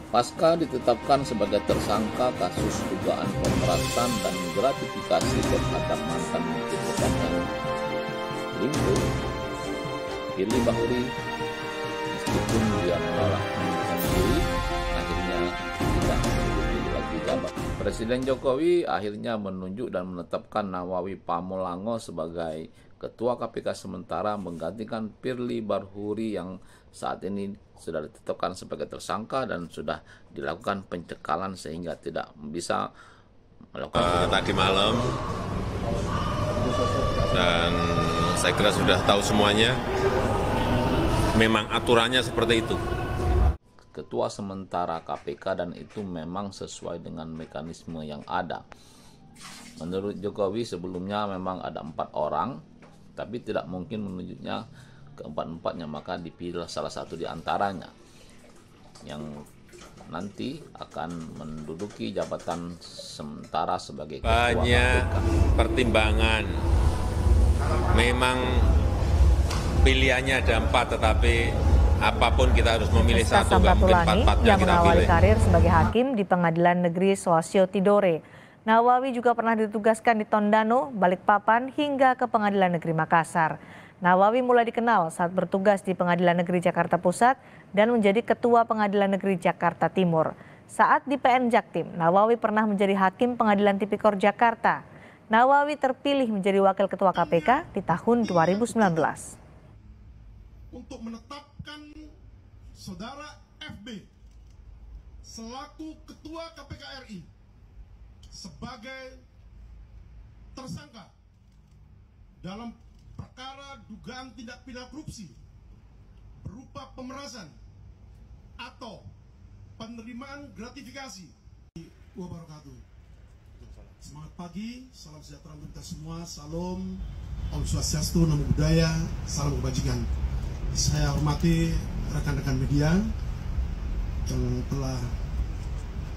Pasca ditetapkan sebagai tersangka kasus dugaan pemerasan dan gratifikasi terhadap mantan Menteri Pertanian Limpo, Firly Bahuri, meskipun dia menolak mengundurkan diri, akhirnya tidak menduduki lagi jabatan. Presiden Jokowi akhirnya menunjuk dan menetapkan Nawawi Pamulango sebagai Ketua KPK sementara menggantikan Firly Bahuri yang saat ini sudah ditetapkan sebagai tersangka dan sudah dilakukan pencekalan sehingga tidak bisa melakukan tadi malam, dan saya kira sudah tahu semuanya, memang aturannya seperti itu. Ketua sementara KPK dan itu memang sesuai dengan mekanisme yang ada. Menurut Jokowi sebelumnya memang ada 4 orang, tapi tidak mungkin menunjuknya keempat-empatnya, maka dipilih salah satu di antaranya yang nanti akan menduduki jabatan sementara sebagai Ketua Banyak KPK. pertimbangan, memang pilihannya ada 4, tetapi apapun kita harus memilih satu, nggak mungkin 4-4-nya yang kita mengawali pilih. karir sebagai hakim di Pengadilan Negeri Swasyo Tidore. Nawawi juga pernah ditugaskan di Tondano, Balikpapan, hingga ke Pengadilan Negeri Makassar. Nawawi mulai dikenal saat bertugas di Pengadilan Negeri Jakarta Pusat dan menjadi Ketua Pengadilan Negeri Jakarta Timur. Saat di PN Jaktim, Nawawi pernah menjadi Hakim Pengadilan Tipikor Jakarta. Nawawi terpilih menjadi Wakil Ketua KPK di tahun 2019. Untuk menetapkan Saudara FB selaku Ketua KPK RI sebagai tersangka dalam perkara dugaan tindak pidana korupsi berupa pemerasan atau penerimaan gratifikasi. Wabarakatuh. Semangat pagi, salam sejahtera untuk kita semua, salam Om Swastiastu, Namo Buddhaya, salam kebajikan. Saya hormati rekan-rekan media yang telah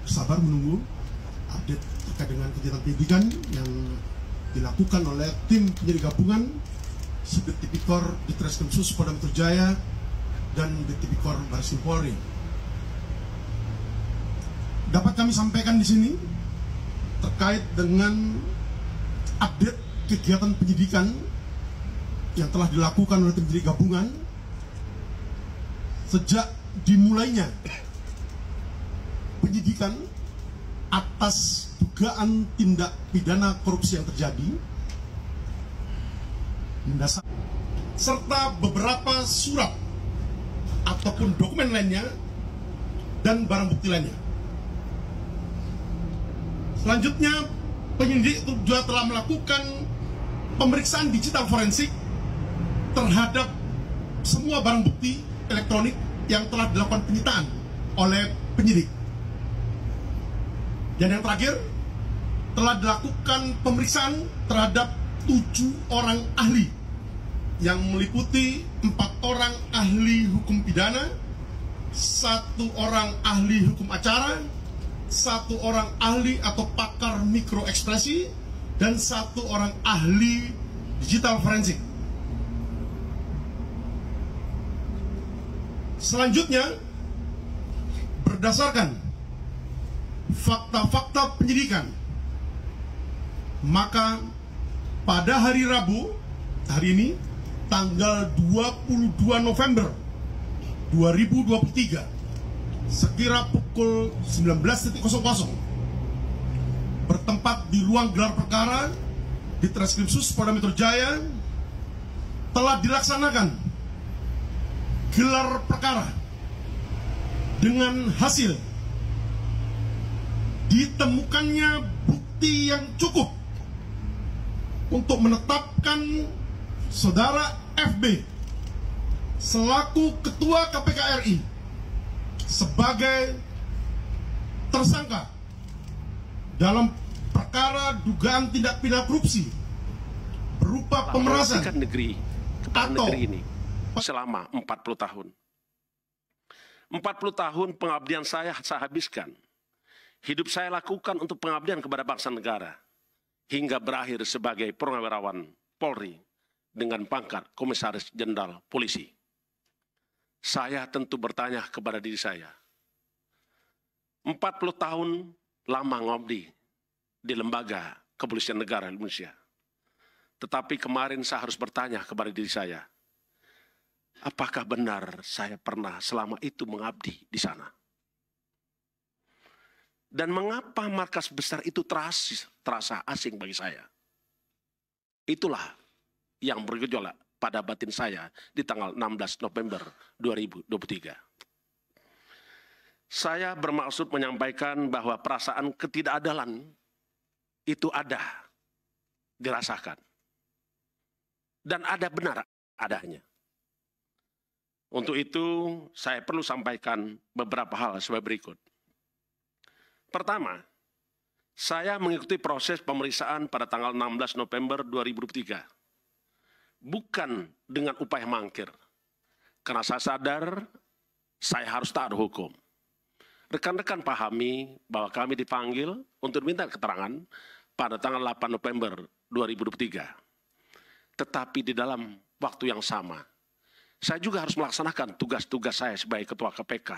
sabar menunggu update terkait dengan kegiatan penyidikan yang dilakukan oleh tim penyidik gabungan Subdit Tipikor Ditreskrimsus Polda Metro Jaya dan Dit Tipikor Baris Krim Polri. Dapat kami sampaikan di sini terkait dengan update kegiatan penyidikan yang telah dilakukan oleh tim penyidik gabungan sejak dimulainya penyidikan atas dugaan tindak pidana korupsi yang terjadi serta beberapa surat ataupun dokumen lainnya dan barang bukti lainnya. Selanjutnya, penyidik juga telah melakukan pemeriksaan digital forensik terhadap semua barang bukti elektronik yang telah dilakukan penyitaan oleh penyidik. Dan yang terakhir, telah dilakukan pemeriksaan terhadap 7 orang ahli yang meliputi 4 orang ahli hukum pidana, 1 orang ahli hukum acara, 1 orang ahli atau pakar mikroekspresi, dan 1 orang ahli digital forensik. Selanjutnya, berdasarkan fakta-fakta penyidikan, maka pada hari Rabu, hari ini, tanggal 22 November 2023, sekira pukul 19.00, bertempat di ruang gelar perkara di Ditreskrimsus Polda Metro Jaya, telah dilaksanakan gelar perkara dengan hasil ditemukannya bukti yang cukup untuk menetapkan Saudara FB selaku Ketua KPK RI sebagai tersangka dalam perkara dugaan tindak pidana korupsi berupa pemerasan negeri kepala negeri ini selama 40 tahun. 40 tahun pengabdian saya habiskan. Hidup saya lakukan untuk pengabdian kepada bangsa negara hingga berakhir sebagai purnawirawan Polri dengan pangkat Komisaris Jenderal Polisi. Saya tentu bertanya kepada diri saya, 40 tahun lama ngabdi di lembaga kepolisian negara Indonesia. Tetapi kemarin saya harus bertanya kepada diri saya, apakah benar saya pernah selama itu mengabdi di sana? Dan mengapa markas besar itu terasa asing bagi saya? Itulah yang bergejolak pada batin saya di tanggal 16 November 2023. Saya bermaksud menyampaikan bahwa perasaan ketidakadilan itu ada, dirasakan. Dan ada benar adanya. Untuk itu, saya perlu sampaikan beberapa hal sebagai berikut. Pertama, saya mengikuti proses pemeriksaan pada tanggal 16 November 2023. Bukan dengan upaya mangkir. Karena saya sadar, saya harus taat hukum. Rekan-rekan pahami bahwa kami dipanggil untuk diminta keterangan pada tanggal 8 November 2023. Tetapi di dalam waktu yang sama, saya juga harus melaksanakan tugas-tugas saya sebagai Ketua KPK,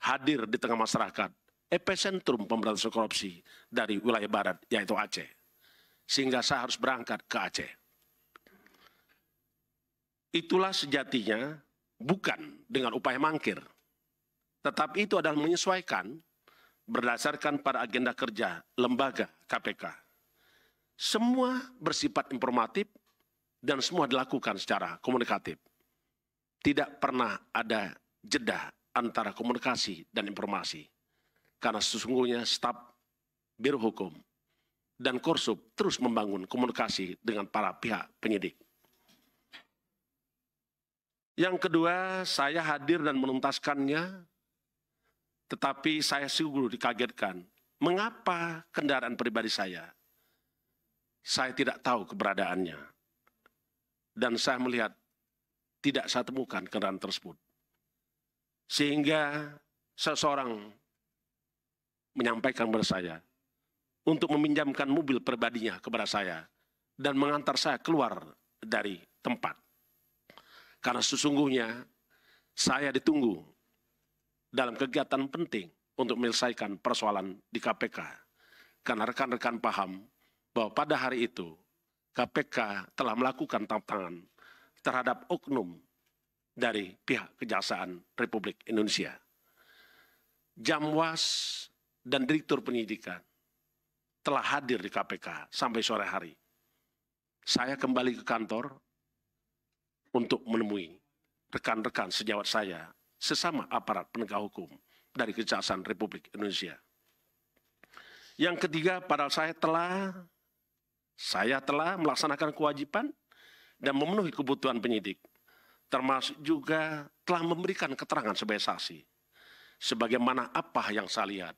hadir di tengah masyarakat, epicentrum pemberantasan korupsi dari wilayah barat, yaitu Aceh. Sehingga saya harus berangkat ke Aceh. Itulah sejatinya bukan dengan upaya mangkir, tetapi itu adalah menyesuaikan berdasarkan pada agenda kerja lembaga KPK. Semua bersifat informatif dan semua dilakukan secara komunikatif. Tidak pernah ada jeda antara komunikasi dan informasi. Karena sesungguhnya staf Biro Hukum dan Korsub terus membangun komunikasi dengan para pihak penyidik. Yang kedua, saya hadir dan menuntaskannya, tetapi saya sungguh dikagetkan. Mengapa kendaraan pribadi saya tidak tahu keberadaannya. Dan saya melihat tidak saya temukan kendaraan tersebut. Sehingga seseorang menyampaikan kepada saya untuk meminjamkan mobil pribadinya kepada saya dan mengantar saya keluar dari tempat. Karena sesungguhnya saya ditunggu dalam kegiatan penting untuk menyelesaikan persoalan di KPK. Karena rekan-rekan paham bahwa pada hari itu KPK telah melakukan tantangan terhadap oknum dari pihak Kejaksaan Republik Indonesia. Jamwas dan Direktur Penyidikan telah hadir di KPK sampai sore hari. Saya kembali ke kantor untuk menemui rekan-rekan sejawat saya, sesama aparat penegak hukum dari Kejaksaan Republik Indonesia. Yang ketiga, padahal saya telah melaksanakan kewajiban dan memenuhi kebutuhan penyidik, termasuk juga telah memberikan keterangan sebagai saksi, sebagaimana apa yang saya lihat,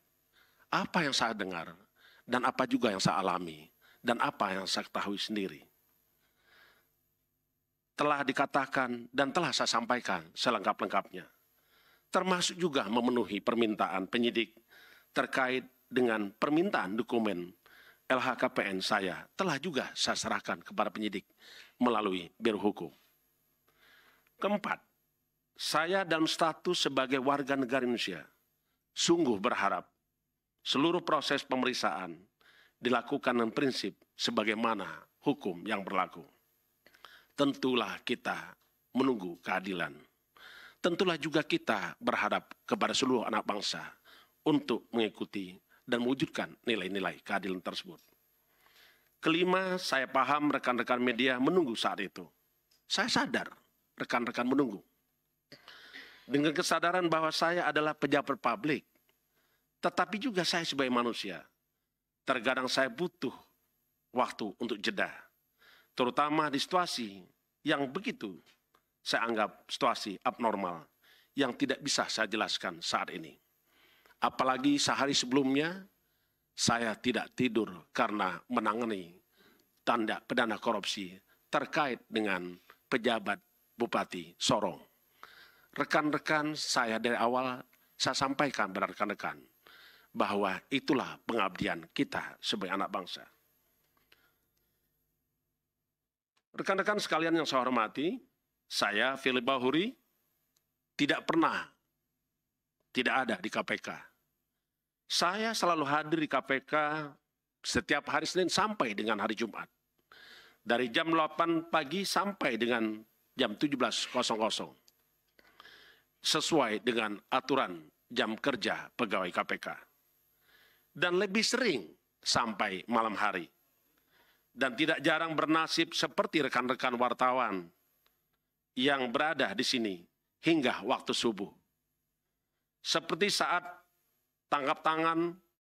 apa yang saya dengar, dan apa juga yang saya alami, dan apa yang saya ketahui sendiri. Telah dikatakan dan telah saya sampaikan selengkap-lengkapnya, termasuk juga memenuhi permintaan penyidik terkait dengan permintaan dokumen LHKPN saya telah juga saya serahkan kepada penyidik melalui Biro Hukum. Keempat, saya dalam status sebagai warga negara Indonesia sungguh berharap seluruh proses pemeriksaan dilakukan dengan prinsip sebagaimana hukum yang berlaku. Tentulah kita menunggu keadilan. Tentulah juga kita berharap kepada seluruh anak bangsa untuk mengikuti dan mewujudkan nilai-nilai keadilan tersebut. Kelima, saya paham rekan-rekan media menunggu saat itu. Saya sadar rekan-rekan menunggu. Dengan kesadaran bahwa saya adalah pejabat publik, tetapi juga saya sebagai manusia. Terkadang saya butuh waktu untuk jeda. Terutama di situasi yang begitu saya anggap situasi abnormal yang tidak bisa saya jelaskan saat ini. Apalagi sehari sebelumnya saya tidak tidur karena menangani tindak pidana korupsi terkait dengan pejabat Bupati Sorong. Rekan-rekan saya dari awal saya sampaikan kepada rekan-rekan bahwa itulah pengabdian kita sebagai anak bangsa. Rekan-rekan sekalian yang saya hormati, saya, Firly Bahuri, tidak pernah tidak ada di KPK. Saya selalu hadir di KPK setiap hari Senin sampai dengan hari Jumat. Dari jam 8 pagi sampai dengan jam 17.00. Sesuai dengan aturan jam kerja pegawai KPK. Dan lebih sering sampai malam hari. Dan tidak jarang bernasib seperti rekan-rekan wartawan yang berada di sini hingga waktu subuh. Seperti saat tangkap tangan